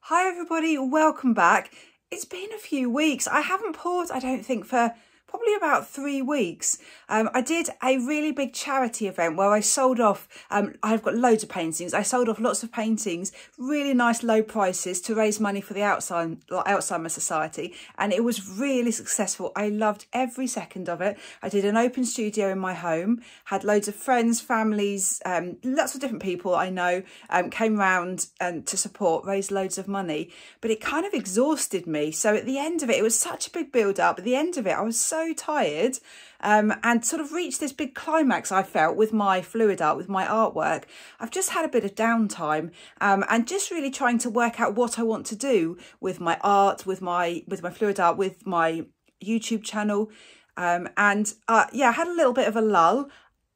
Hi everybody, welcome back. It's been a few weeks. I haven't poured, I don't think, for probably about 3 weeks. I did a really big charity event where I sold off, I've got loads of paintings. I sold off lots of paintings, really nice low prices to raise money for the Alzheimer's Society. And it was really successful. I loved every second of it. I did an open studio in my home, had loads of friends, families, lots of different people I know came round to support, raised loads of money. But it kind of exhausted me. So at the end of it, it was such a big build up. At the end of it, I was so tired and sort of reached this big climax I felt with my fluid art, with my artwork. I've just had a bit of downtime and just really trying to work out what I want to do with my art, with my fluid art, with my YouTube channel. Yeah, I had a little bit of a lull.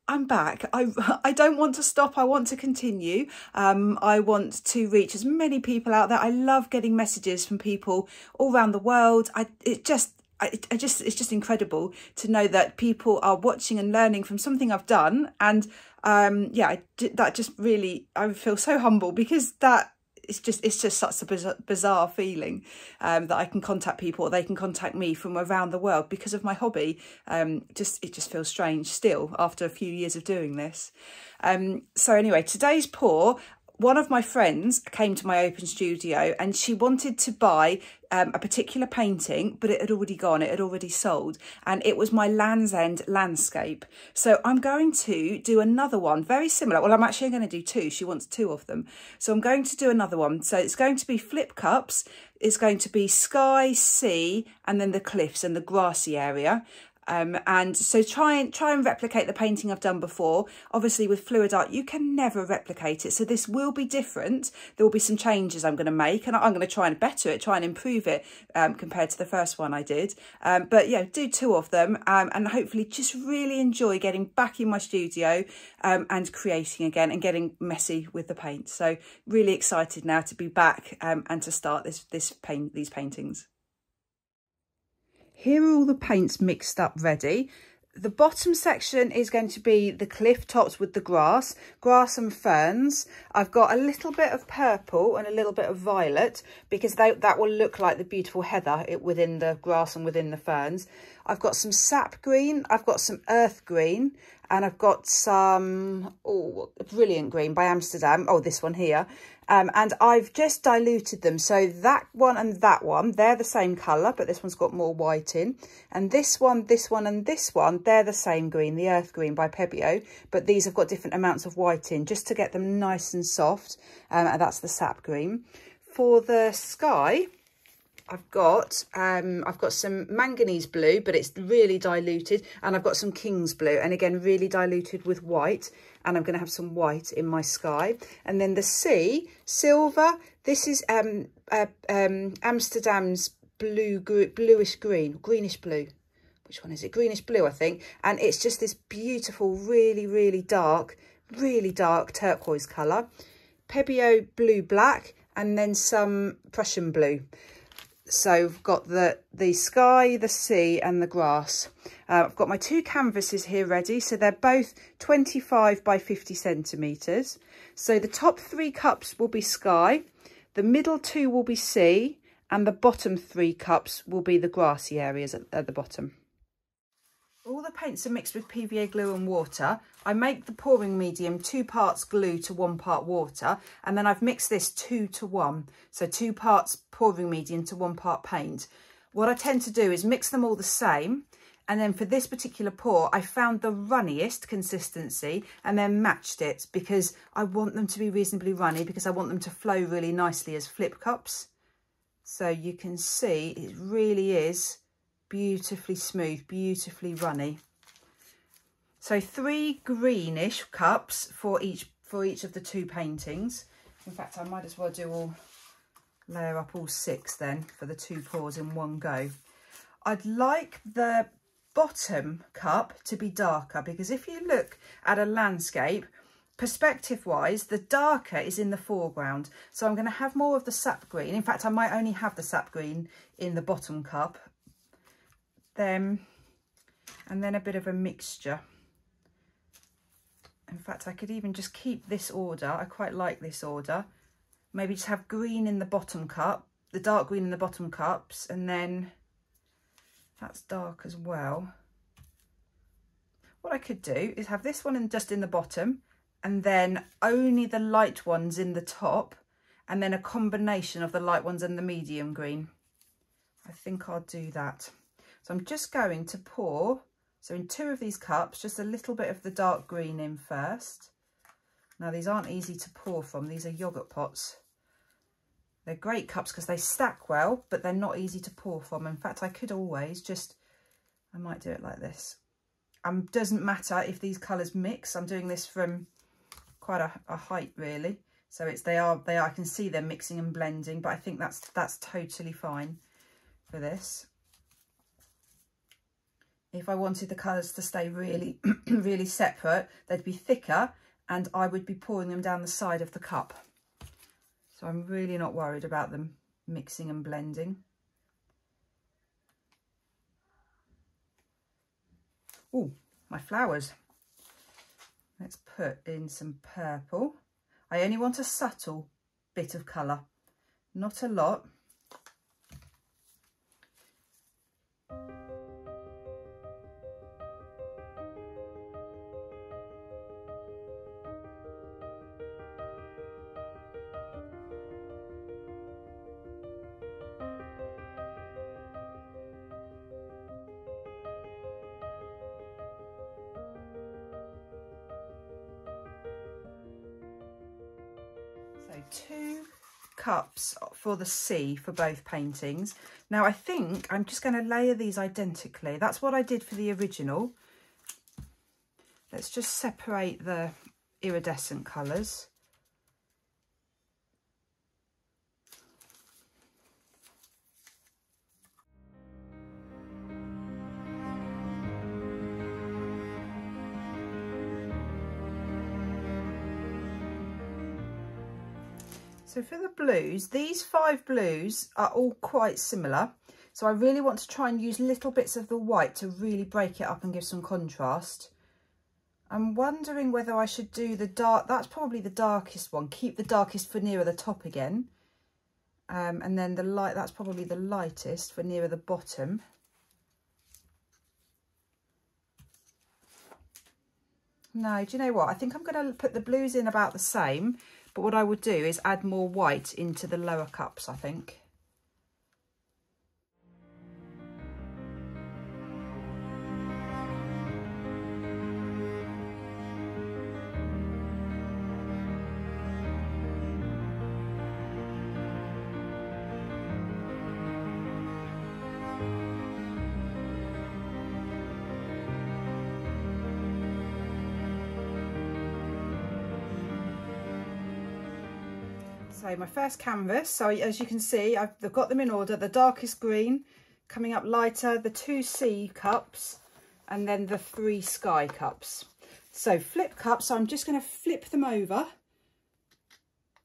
I'm back. I don't want to stop. I want to continue. I want to reach as many people out there. I love getting messages from people all around the world. It's just incredible to know that people are watching and learning from something I've done. And that just really, I feel so humble because it's just such a bizarre feeling that I can contact people, or they can contact me from around the world because of my hobby. It just feels strange still after a few years of doing this. So anyway, today's pour. One of my friends came to my open studio and she wanted to buy a particular painting, but it had already gone, it had already sold, and it was my Land's End landscape. So I'm going to do another one, very similar. Well, I'm actually going to do two. She wants 2 of them. So I'm going to do another one. So it's going to be flip cups. It's going to be sky, sea, and then the cliffs and the grassy area. And so try and replicate the painting I've done before. Obviously with fluid art you can never replicate it, so this will be different. There will be some changes I'm going to make, and I'm going to try and better it, try and improve it compared to the first one I did. But yeah, do 2 of them and hopefully just really enjoy getting back in my studio and creating again and getting messy with the paint. So really excited now to be back and to start these paintings. Here are all the paints mixed up ready. The bottom section is going to be the cliff tops with the grass and ferns. I've got a little bit of purple and a little bit of violet because that will look like the beautiful heather within the grass and within the ferns. I've got some sap green, I've got some earth green, and I've got some, brilliant green by Amsterdam. Oh, this one here. And I've just diluted them. So that one and that one, they're the same colour, but this one's got more white in. And this one, and this one, they're the same green, the earth green by Pebeo, but these have got different amounts of white in, just to get them nice and soft. And that's the sap green. For the sky, I've got some manganese blue, but it's really diluted, and I've got some king's blue, and again really diluted with white, and I'm going to have some white in my sky. And then the sea, silver. This is Amsterdam's bluish green, greenish blue. Which one is it? Greenish blue, I think. And it's just this beautiful, really dark turquoise colour. Pebeo blue black, and then some Prussian blue. So we've got the sky, the sea and the grass. I've got my 2 canvases here ready. So they're both 25 by 50 centimetres. So the top 3 cups will be sky, the middle 2 will be sea, and the bottom 3 cups will be the grassy areas at the bottom. All the paints are mixed with PVA glue and water. I make the pouring medium 2 parts glue to 1 part water, and then I've mixed this 2 to 1. So 2 parts pouring medium to 1 part paint. What I tend to do is mix them all the same, and then for this particular pour, I found the runniest consistency and then matched it because I want them to be reasonably runny, because I want them to flow really nicely as flip cups. So you can see it really is beautifully smooth, beautifully runny. So 3 greenish cups for each of the 2 paintings. In fact, I might as well layer up all 6 then for the 2 pours in one go. I'd like the bottom cup to be darker, because if you look at a landscape, perspective wise, the darker is in the foreground. So I'm going to have more of the sap green. In fact, I might only have the sap green in the bottom cup. And then a bit of a mixture. In fact, I could even just keep this order. I quite like this order. maybe just have green in the bottom cup, the dark green in the bottom cups, and then that's dark as well. What I could do is have this one just in the bottom, and then only the light ones in the top, and then a combination of the light ones and the medium green. I think I'll do that. So I'm just going to pour, so in 2 of these cups, just a little bit of the dark green in first. Now these aren't easy to pour from, these are yoghurt pots. They're great cups because they stack well, but they're not easy to pour from. In fact, I could always just, I might do it like this. Doesn't matter if these colours mix. I'm doing this from quite a height really. So they are, I can see them mixing and blending, but I think that's totally fine for this. If I wanted the colours to stay really, really separate, they'd be thicker and I would be pouring them down the side of the cup. So I'm really not worried about them mixing and blending. Oh, my flowers. Let's put in some purple. I only want a subtle bit of colour, not a lot. So 2 cups for the sea for both paintings. Now I think I'm just going to layer these identically. That's what I did for the original. Let's just separate the iridescent colours. So for the blues, these 5 blues are all quite similar. So I really want to try and use little bits of the white to really break it up and give some contrast. I'm wondering whether I should do the dark, that's probably the darkest one. Keep the darkest for nearer the top again. And then the light, that's probably the lightest for nearer the bottom. No, do you know what? I think I'm going to put the blues in about the same. But what I would do is add more white into the lower cups, I think. So my first canvas, so as you can see, I've got them in order. The darkest green, coming up lighter, the 2 sea cups, and then the 3 sky cups. So flip cups, so I'm just going to flip them over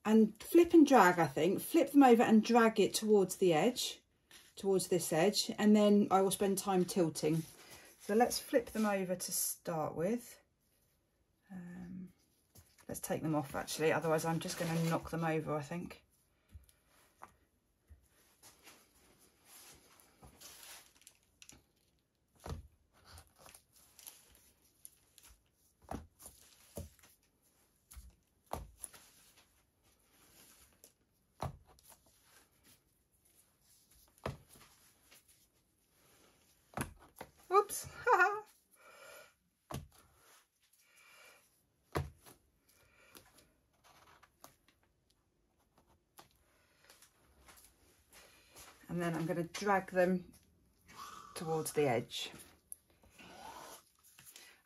and flip and drag, I think. Flip them over and drag it towards the edge, towards this edge, and then I will spend time tilting. So let's flip them over to start with. Let's take them off actually, otherwise I'm just going to knock them over, I think. Oops. And then I'm going to drag them towards the edge.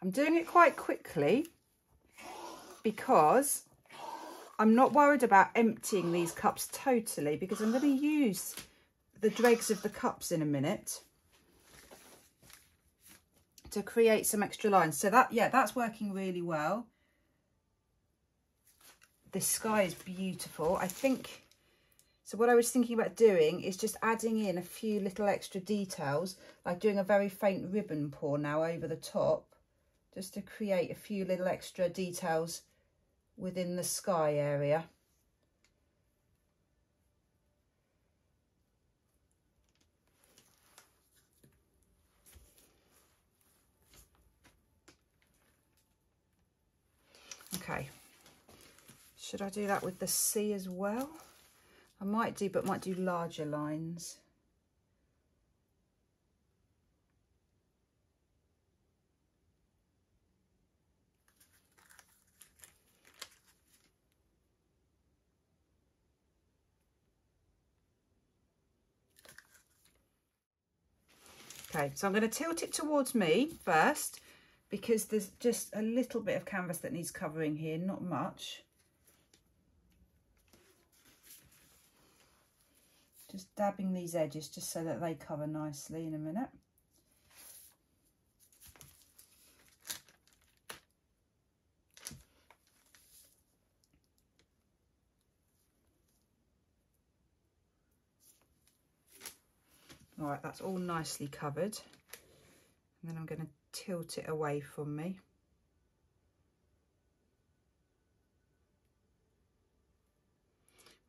I'm doing it quite quickly because I'm not worried about emptying these cups totally, because I'm going to use the dregs of the cups in a minute to create some extra lines. So that, yeah, that's working really well. This sky is beautiful. I think, so what I was thinking about doing is just adding in a few little extra details, like doing a very faint ribbon pour now over the top, just to create a few little extra details within the sky area. Okay, should I do that with the sea as well? I might do, but might do larger lines. Okay, so I'm going to tilt it towards me first because there's just a little bit of canvas that needs covering here, not much. Just dabbing these edges just so that they cover nicely in a minute. All right, that's all nicely covered. And then I'm going to tilt it away from me.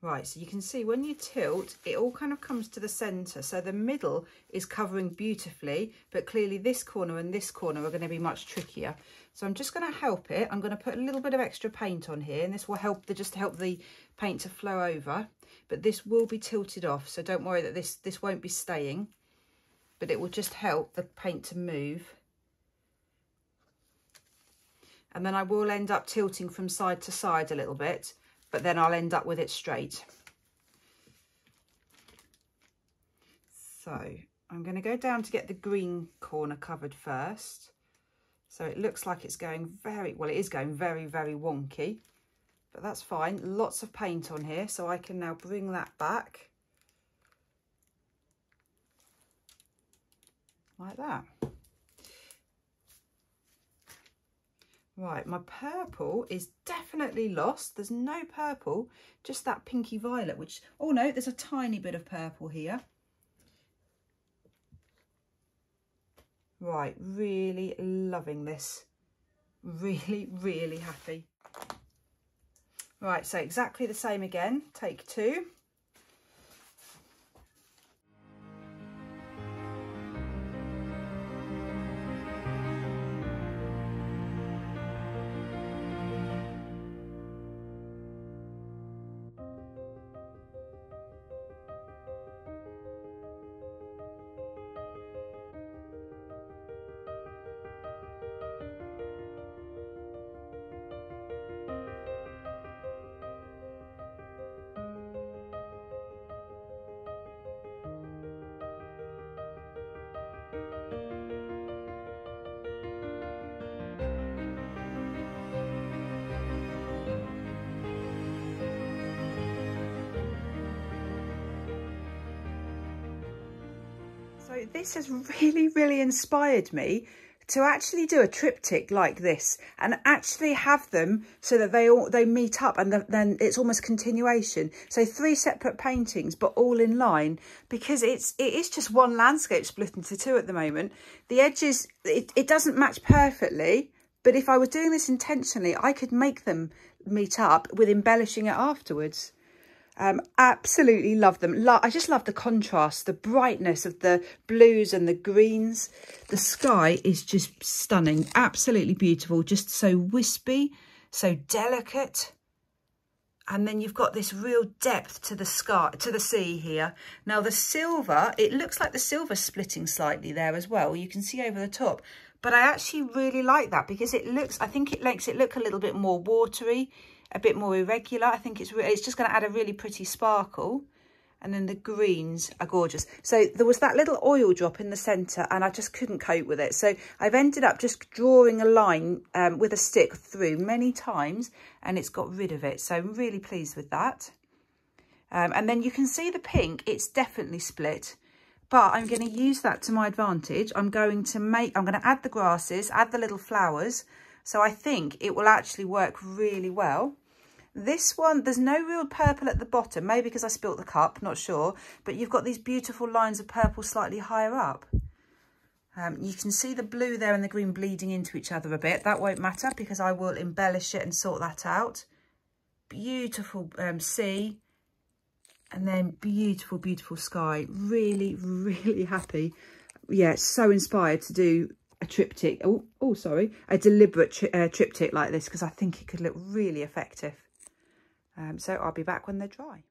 Right, so you can see when you tilt, it all kind of comes to the centre. So the middle is covering beautifully, but clearly this corner and this corner are going to be much trickier. So I'm just going to help it. I'm going to put a little bit of extra paint on here, and this will help just help the paint to flow over. But this will be tilted off, so don't worry that this won't be staying, but it will just help the paint to move. And then I will end up tilting from side to side a little bit, but then I'll end up with it straight. So I'm going to go down to get the green corner covered first. So it looks like it's going very, well, it is going very, very wonky, but that's fine. Lots of paint on here, so I can now bring that back like that. Right, my purple is definitely lost. There's no purple, just that pinky violet, which, oh no, there's a tiny bit of purple here. Right, really loving this. Really, really happy. Right, so exactly the same again, take two. So this has really inspired me to actually do a triptych like this and actually have them so that they meet up, and then it's almost continuation. So 3 separate paintings, but all in line, because it is just one landscape split into 2 at the moment. The edges, it doesn't match perfectly, but if I was doing this intentionally, I could make them meet up with embellishing it afterwards. Absolutely love them. I just love the contrast, the brightness of the blues and the greens. The sky is just stunning, absolutely beautiful, just so wispy, so delicate. And then you've got this real depth to the sky, to the sea here. Now the silver, it looks like the silver's splitting slightly there as well. You can see over the top, but I actually really like that because it looks, I think it makes it look a little bit more watery, a bit more irregular. I think it's just going to add a really pretty sparkle. And then the greens are gorgeous. So there was that little oil drop in the centre and I just couldn't cope with it. So I've ended up just drawing a line with a stick through many times and it's got rid of it. So I'm really pleased with that. And then you can see the pink, it's definitely split. But I'm going to use that to my advantage. I'm going to add the grasses, add the little flowers. So I think it will actually work really well. This one, there's no real purple at the bottom, maybe because I spilt the cup, not sure. But you've got these beautiful lines of purple slightly higher up. You can see the blue there and the green bleeding into each other a bit. That won't matter because I will embellish it and sort that out. Beautiful sea. And then beautiful sky. Really happy. Yeah, so inspired to do a triptych, a deliberate triptych like this, because I think it could look really effective. So I'll be back when they're dry.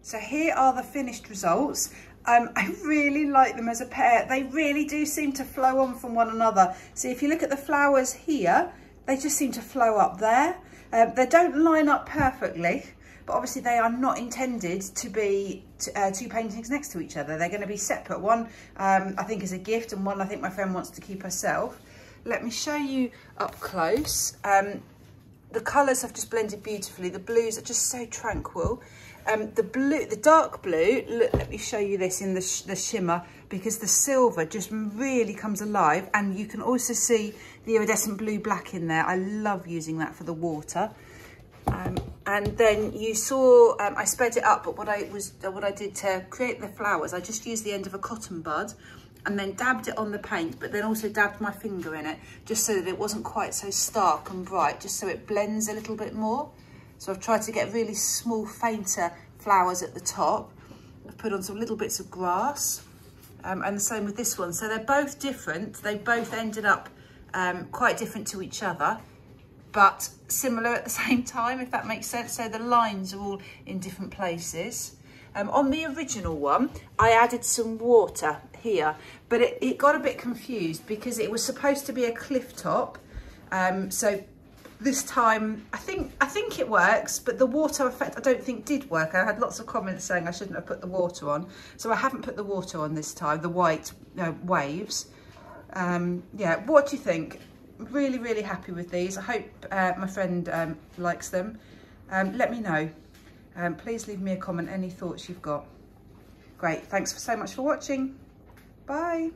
So here are the finished results. I really like them as a pair. They really do seem to flow on from one another. So if you look at the flowers here, they just seem to flow up there. They don't line up perfectly, but obviously they are not intended to be two paintings next to each other. They're going to be separate. One I think is a gift, and one I think my friend wants to keep herself. Let me show you up close. The colours have just blended beautifully. The blues are just so tranquil. The dark blue, look, let me show you this in the shimmer, because the silver just really comes alive, and you can also see the iridescent blue black in there. I love using that for the water. And then you saw, I sped it up, but what I did to create the flowers, I just used the end of a cotton bud and then dabbed it on the paint, but then also dabbed my finger in it, just so that it wasn't quite so stark and bright, just so it blends a little bit more. So I've tried to get really small, fainter flowers at the top. I've put on some little bits of grass, and the same with this one. So they're both different. They both ended up quite different to each other, but similar at the same time, if that makes sense. So the lines are all in different places. On the original one, I added some water here, but it got a bit confused because it was supposed to be a cliff top. So this time, I think it works, but the water effect I don't think did work. I had lots of comments saying I shouldn't have put the water on, so I haven't put the water on this time, the white waves. Yeah, what do you think? Really, really happy with these. I hope my friend likes them. Let me know. Please leave me a comment, any thoughts you've got. Great, thanks so much for watching. Bye.